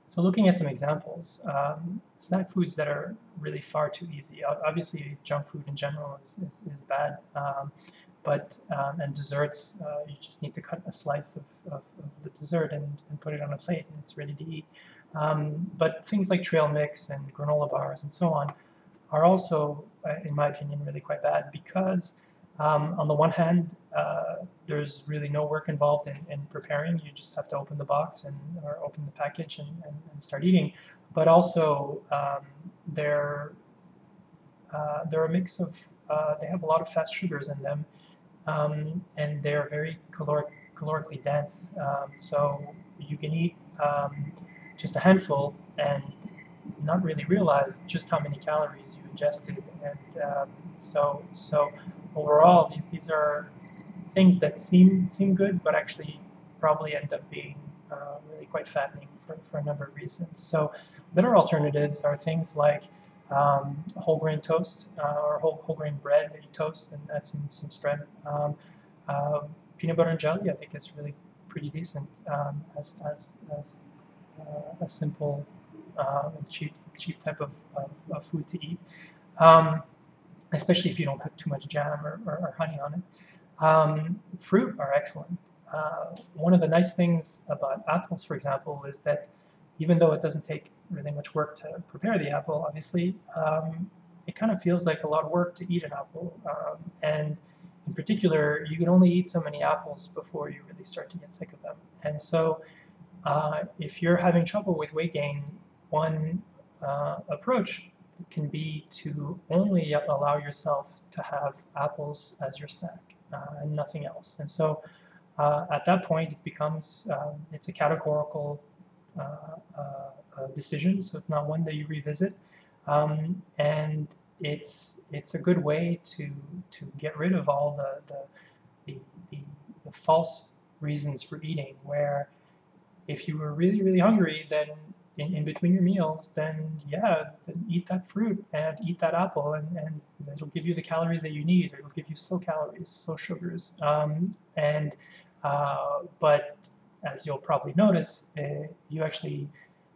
So looking at some examples, snack foods that are really far too easy. Obviously, junk food in general is bad, and desserts, you just need to cut a slice of the dessert and put it on a plate, and it's ready to eat. But things like trail mix and granola bars and so on are also, in my opinion, really quite bad because on the one hand, there's really no work involved in preparing. You just have to open the box or open the package and start eating. But also, they're a mix of, they have a lot of fast sugars in them, and they're very calorically dense. So you can eat just a handful and not really realize just how many calories you ingested. And so overall, these are things that seem good, but actually probably end up being really quite fattening for a number of reasons. So better alternatives are things like whole grain toast or whole grain bread that you toast and add some spread. Uh, Peanut butter and jelly, I think, is really pretty decent as a simple and cheap type of food to eat, um, especially if you don't put too much jam or honey on it. Fruit are excellent. One of the nice things about apples, for example, is that even though it doesn't take really much work to prepare the apple, obviously, it kind of feels like a lot of work to eat an apple. And in particular, you can only eat so many apples before you really start to get sick of them. And so if you're having trouble with weight gain, one approach can be to only allow yourself to have apples as your snack and nothing else. And so at that point, it becomes it's a categorical decision, so it's not one that you revisit, and it's a good way to get rid of all the, the, the false reasons for eating, where if you were really hungry, then in between your meals, then yeah, then eat that fruit and eat that apple, and it'll give you the calories that you need. It'll give you slow calories, slow sugars, but as you'll probably notice, you actually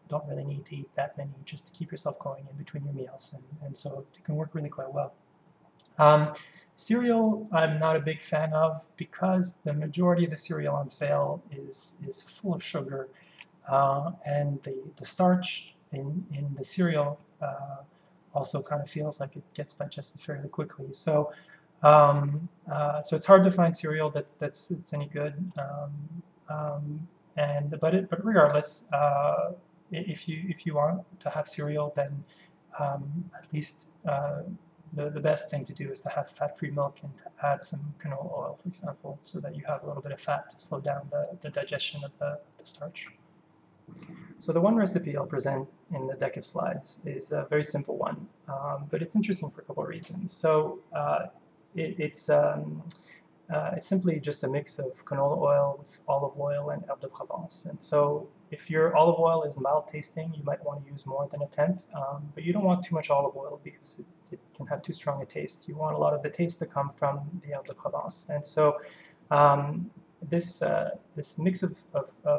don't really need to eat that many just to keep yourself going in between your meals, and so it can work really quite well. Um, Cereal, I'm not a big fan of because the majority of the cereal on sale is full of sugar, and the starch in the cereal also kind of feels like it gets digested fairly quickly. So it's hard to find cereal that's any good. But regardless, if you want to have cereal, then at least the best thing to do is to have fat-free milk and to add some canola oil, for example, so that you have a little bit of fat to slow down the digestion of the starch. So the one recipe I'll present in the deck of slides is a very simple one, but it's interesting for a couple of reasons. So it's simply just a mix of canola oil with olive oil and herbe de Provence. And so if your olive oil is mild tasting, you might want to use more than a tenth, but you don't want too much olive oil because it can have too strong a taste. You want a lot of the taste to come from the herbe de Provence. And so this mix of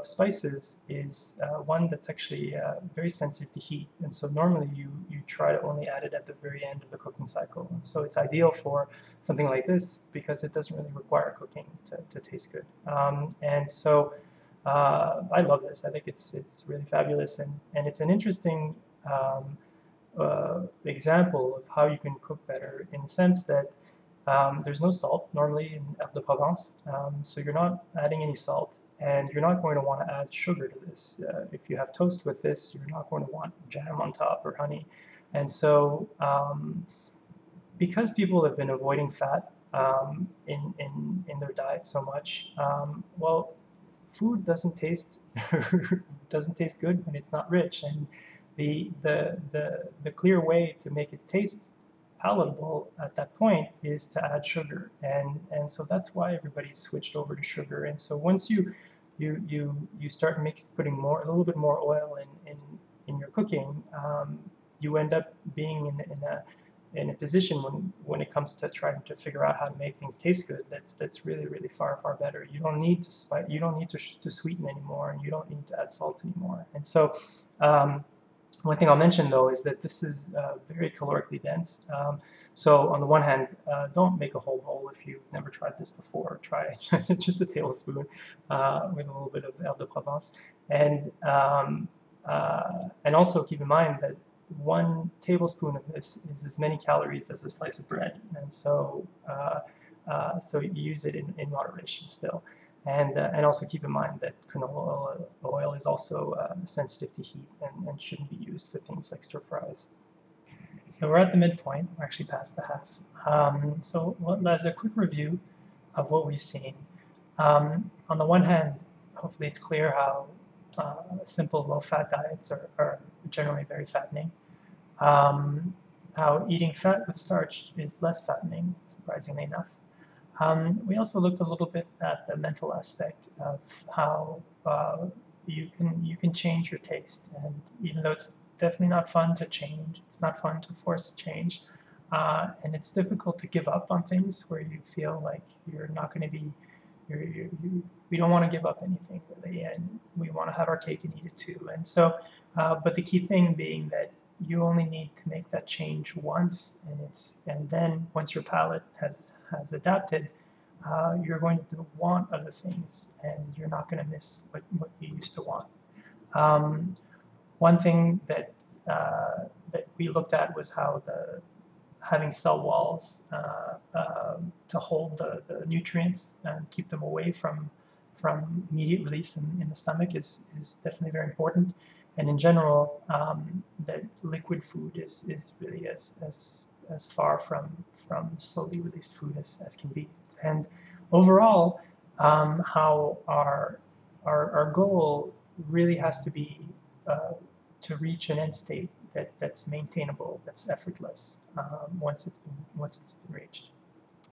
spices is one that's actually very sensitive to heat, and so normally you try to only add it at the very end of the cooking cycle. So it's ideal for something like this because it doesn't really require cooking to taste good. And so I love this. I think it's really fabulous, and it's an interesting example of how you can cook better in the sense that there's no salt normally in herbe de Provence, so you're not adding any salt, and you're not going to want to add sugar to this. If you have toast with this, you're not going to want jam on top or honey. And so because people have been avoiding fat in their diet so much, well, food doesn't taste good when it's not rich, and the clear way to make it taste palatable at that point is to add sugar, and so that's why everybody's switched over to sugar. And so once you start putting a little bit more oil in your cooking, you end up being in a position when it comes to trying to figure out how to make things taste good, that's really far better. You don't need to sweeten anymore, and you don't need to add salt anymore. And so One thing I'll mention though is that this is very calorically dense. So on the one hand, don't make a whole bowl if you've never tried this before. Try just a tablespoon with a little bit of Herbe de Provence. And also keep in mind that 1 tablespoon of this is as many calories as a slice of bread. And so, so you use it in moderation still. And also keep in mind that canola oil is also sensitive to heat and shouldn't be used for things like stir fries. So we're at the midpoint. We're actually past the half. So as a quick review of what we've seen, on the one hand, hopefully it's clear how simple low-fat diets are generally very fattening. How eating fat with starch is less fattening, surprisingly enough. We also looked a little bit at the mental aspect of how you can change your taste, and even though it's definitely not fun to change, it's not fun to force change, and it's difficult to give up on things where you feel like you're not going to be. We don't want to give up anything really, and we want to have our cake and eat it too. And so, but the key thing being that you only need to make that change once, and then once your palate has adapted, you're going to want other things, and you're not going to miss what you used to want. One thing that that we looked at was how having cell walls to hold the nutrients and keep them away from immediate release in the stomach is definitely very important. And in general, that liquid food is really as far from slowly released food as can be. And overall, how our goal really has to be to reach an end state that's maintainable, that's effortless once it's been reached.